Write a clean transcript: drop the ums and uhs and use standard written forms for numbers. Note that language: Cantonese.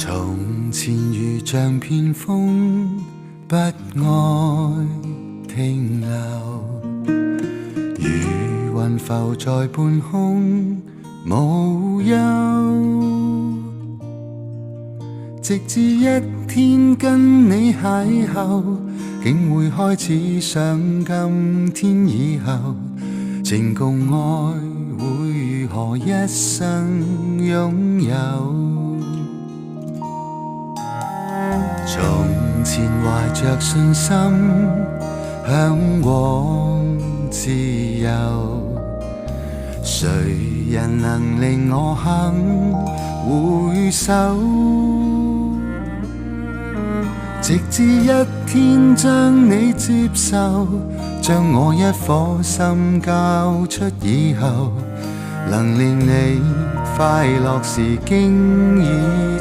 從前如像片風，不愛停留，如雲浮在半空，無憂。直至一天跟你邂逅，竟會開始想今天以後，情共愛會如何一生擁有。從前懷着信心，向往自由，誰人能令我肯回首？直至一天將你接受，將我一顆心交出以後，能令你快樂時經已